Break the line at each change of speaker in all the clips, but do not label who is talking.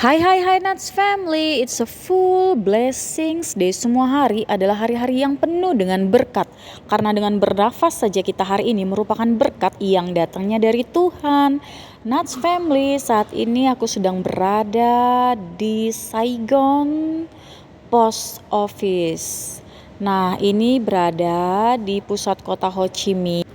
Hai hai hai Nats family, it's a full blessings day. Semua hari adalah hari-hari yang penuh dengan berkat. Karena dengan bernafas saja kita hari ini merupakan berkat yang datangnya dari Tuhan. Nats family, saat ini aku sedang berada di Saigon Post Office. Nah, ini berada di pusat kota Ho Chi Minh.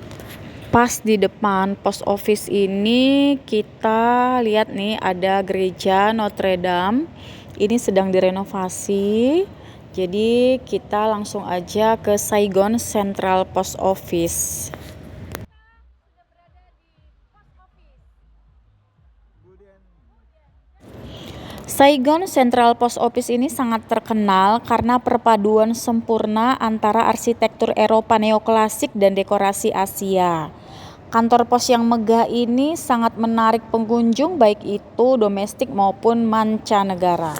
Pas di depan post office ini kita lihat nih ada gereja Notre Dame. Ini sedang direnovasi. Jadi kita langsung aja ke Saigon Central Post Office. Saigon Central Post Office ini sangat terkenal karena perpaduan sempurna antara arsitektur Eropa neoklasik dan dekorasi Asia. Kantor pos yang megah ini sangat menarik pengunjung baik itu domestik maupun mancanegara.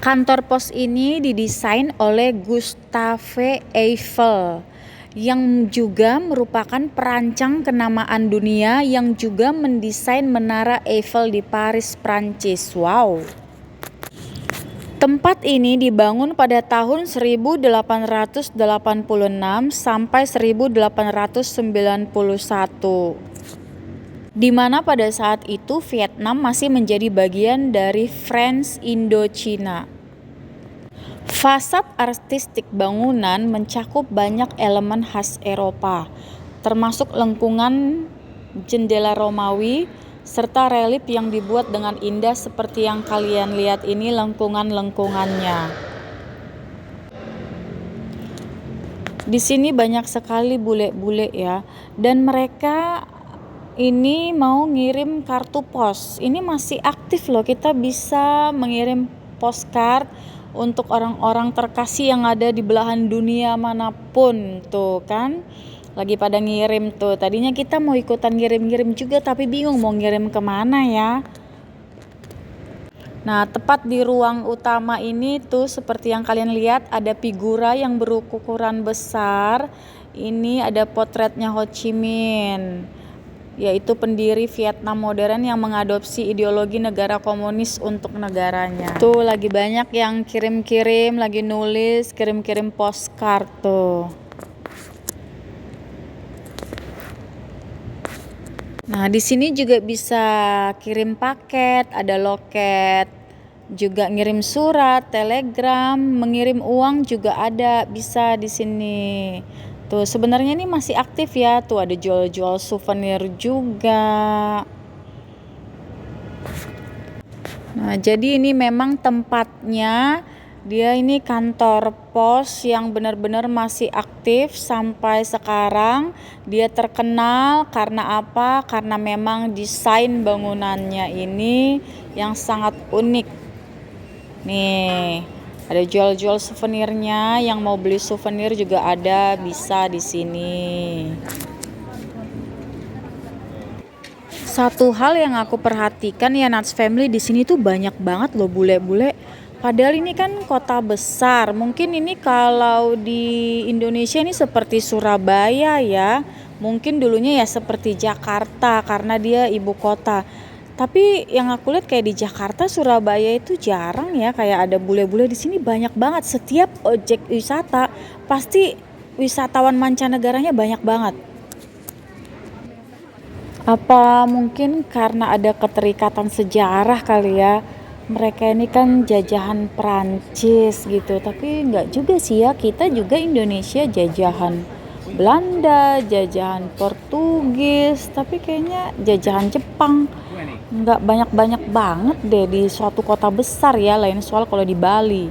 Kantor pos ini didesain oleh Gustave Eiffel yang juga merupakan perancang kenamaan dunia yang juga mendesain Menara Eiffel di Paris, Prancis. Wow. Tempat ini dibangun pada tahun 1886 sampai 1891, di mana pada saat itu Vietnam masih menjadi bagian dari France Indochina. Fasad artistik bangunan mencakup banyak elemen khas Eropa, termasuk lengkungan jendela Romawi, serta relief yang dibuat dengan indah seperti yang kalian lihat ini lengkungan-lengkungannya. Di sini banyak sekali bule-bule ya, dan mereka ini mau ngirim kartu pos. Ini masih aktif loh, kita bisa mengirim postcard untuk orang-orang terkasih yang ada di belahan dunia manapun. Tuh kan, lagi pada ngirim tuh. Tadinya kita mau ikutan ngirim-ngirim juga tapi bingung mau ngirim kemana ya. Nah, tepat di ruang utama ini tuh seperti yang kalian lihat ada figura yang berukuran besar. Ini ada potretnya Ho Chi Minh, yaitu pendiri Vietnam modern yang mengadopsi ideologi negara komunis untuk negaranya. Tuh lagi banyak yang kirim-kirim, lagi nulis, kirim-kirim postcard tuh. Nah, di sini juga bisa kirim paket, ada loket, juga ngirim surat, telegram, mengirim uang juga ada, bisa di sini. Tuh, sebenarnya ini masih aktif ya. Tuh ada jual-jual souvenir juga. Nah, jadi ini memang tempatnya, dia ini kantor pos yang benar-benar masih aktif sampai sekarang. Dia terkenal karena apa? Karena memang desain bangunannya ini yang sangat unik. Nih, ada jual-jual souvenirnya, yang mau beli souvenir juga ada, bisa di sini. Satu hal yang aku perhatikan ya Nats family, di sini tuh banyak banget loh bule-bule. Padahal ini kan kota besar. Mungkin ini kalau di Indonesia ini seperti Surabaya ya. Mungkin dulunya ya seperti Jakarta karena dia ibu kota. Tapi yang aku lihat kayak di Jakarta, Surabaya itu jarang ya kayak ada bule-bule. Di sini banyak banget. Setiap objek wisata pasti wisatawan mancanegaranya banyak banget. Apa mungkin karena ada keterikatan sejarah kali ya, mereka ini kan jajahan Prancis gitu, tapi nggak juga sih ya, kita juga Indonesia jajahan Belanda, jajahan Portugis, tapi kayaknya jajahan Jepang nggak banyak-banyak banget deh di suatu kota besar ya, lain soal kalau di Bali.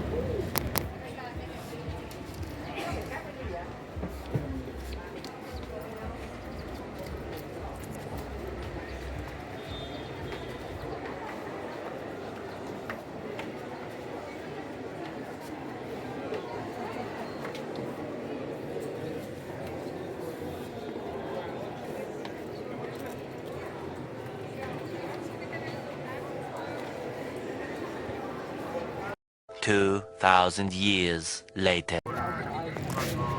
2,000 years later.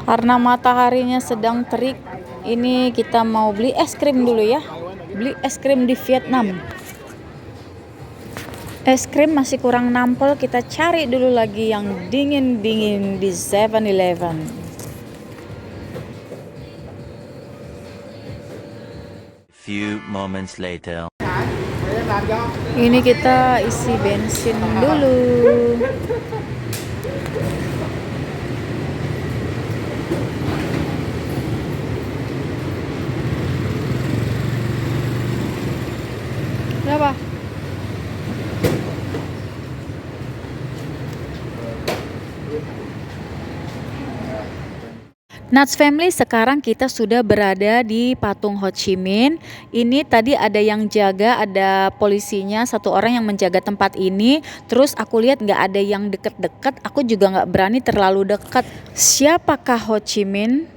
Karena mataharinya sedang terik, ini kita mau beli es krim dulu ya. Beli es krim di Vietnam. Es krim masih kurang nampol, kita cari dulu lagi yang dingin-dingin di 7-Eleven.
Few moments later.
Ini kita isi bensin dulu. Berapa? Nuts Family, sekarang kita sudah berada di patung Ho Chi Minh. Ini tadi ada yang jaga, ada polisinya, satu orang yang menjaga tempat ini. Terus aku lihat nggak ada yang deket-deket, aku juga nggak berani terlalu dekat. Siapakah Ho Chi Minh?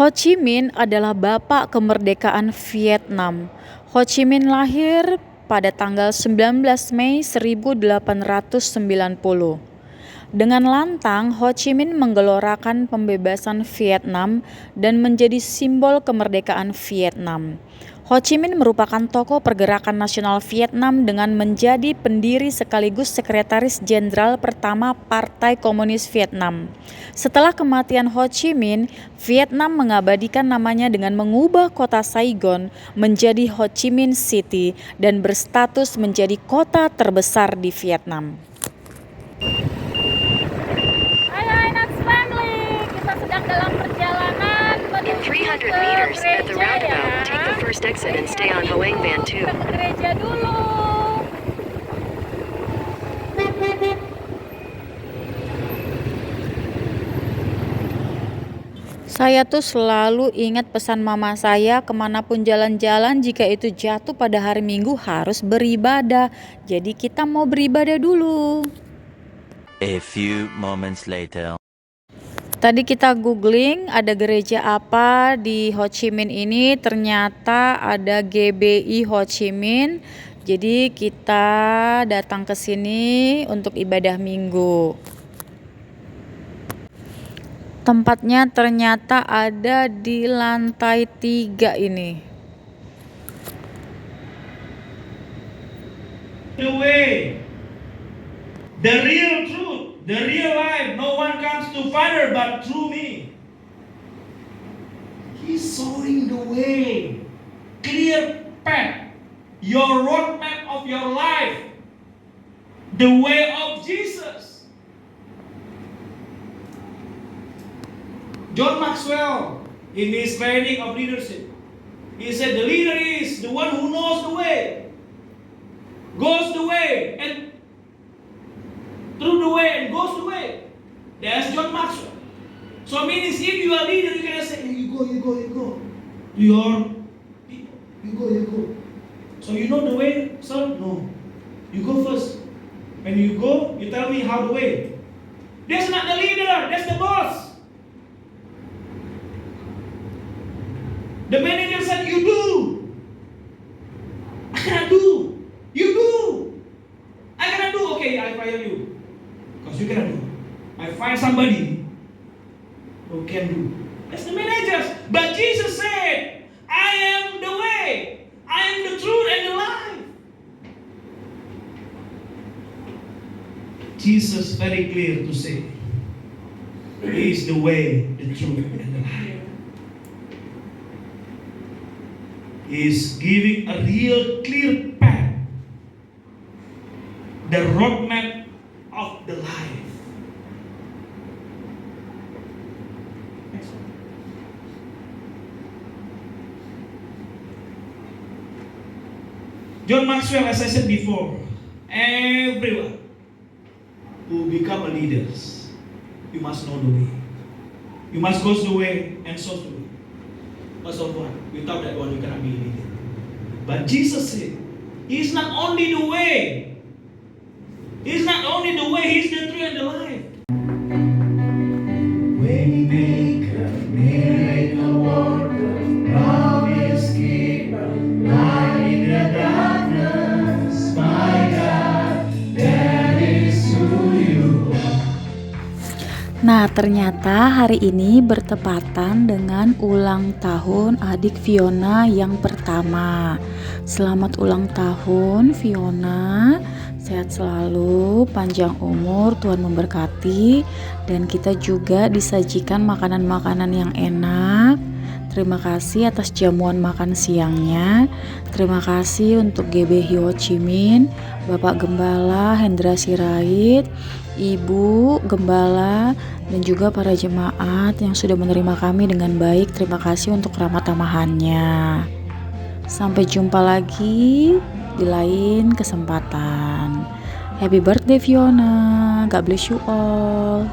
Ho Chi Minh adalah bapak kemerdekaan Vietnam. Ho Chi Minh lahir pada tanggal 19 Mei 1890. Dengan lantang, Ho Chi Minh menggelorakan pembebasan Vietnam dan menjadi simbol kemerdekaan Vietnam. Ho Chi Minh merupakan tokoh pergerakan nasional Vietnam dengan menjadi pendiri sekaligus sekretaris jenderal pertama Partai Komunis Vietnam. Setelah kematian Ho Chi Minh, Vietnam mengabadikan namanya dengan mengubah kota Saigon menjadi Ho Chi Minh City dan berstatus menjadi kota terbesar di Vietnam. Dalam perjalanan
In 300 meters at the roundabout, take the first exit and stay on Hoang Van 2.
Ke gereja dulu. Saya tuh selalu ingat pesan mama saya, kemanapun jalan-jalan jika itu jatuh pada hari Minggu harus beribadah. Jadi kita mau beribadah dulu.
A few moments later.
Tadi kita googling ada gereja apa di Ho Chi Minh ini, ternyata ada GBI Ho Chi Minh. Jadi kita datang ke sini untuk ibadah minggu. Tempatnya ternyata ada di lantai 3 ini.
The way, the real truth, the real life. No one comes to Father but through me. He's showing the way, clear path, your roadmap of your life, the way of Jesus. John Maxwell, in his training of leadership, he said the leader is the one who knows the way, goes the way, and through the way and goes the way. That's John Maxwell. So means if you are a leader, you cannot say, you go. To your people, you go. So you know the way, sir? No. You go first. When you go, you tell me how the way. That's not the leader, that's the boss. The manager said, you do. I cannot do. You do. I cannot do. Okay, I fire you. Because you cannot do. I find somebody who can do. That's the managers. But Jesus said, I am the way. I am the truth and the life. Jesus very clear to say, He is the way, the truth, and the life. He is giving a real clear path, the roadmap of the life. Next one. John Maxwell, as I said before, everyone who become a leader, you must know the way. You must go the way and show the way. First of all, without that one you cannot be a leader. But Jesus said, He is not only the way. He is not only the way, He is the truth and the life. Waymaker, miracle worker, promise keeper, light in the darkness, my God, that is who you are.
Nah, ternyata hari ini bertepatan dengan ulang tahun adik Fiona yang pertama. Selamat ulang tahun Fiona. Sehat selalu, panjang umur, Tuhan memberkati, dan kita juga disajikan makanan-makanan yang enak. Terima kasih atas jamuan makan siangnya. Terima kasih untuk GB Ho Chi Minh, Bapak Gembala Hendra Sirait, Ibu Gembala, dan juga para jemaat yang sudah menerima kami dengan baik. Terima kasih untuk rahmat tamahannya. Sampai jumpa lagi di lain kesempatan. Happy birthday Fiona. God bless you all.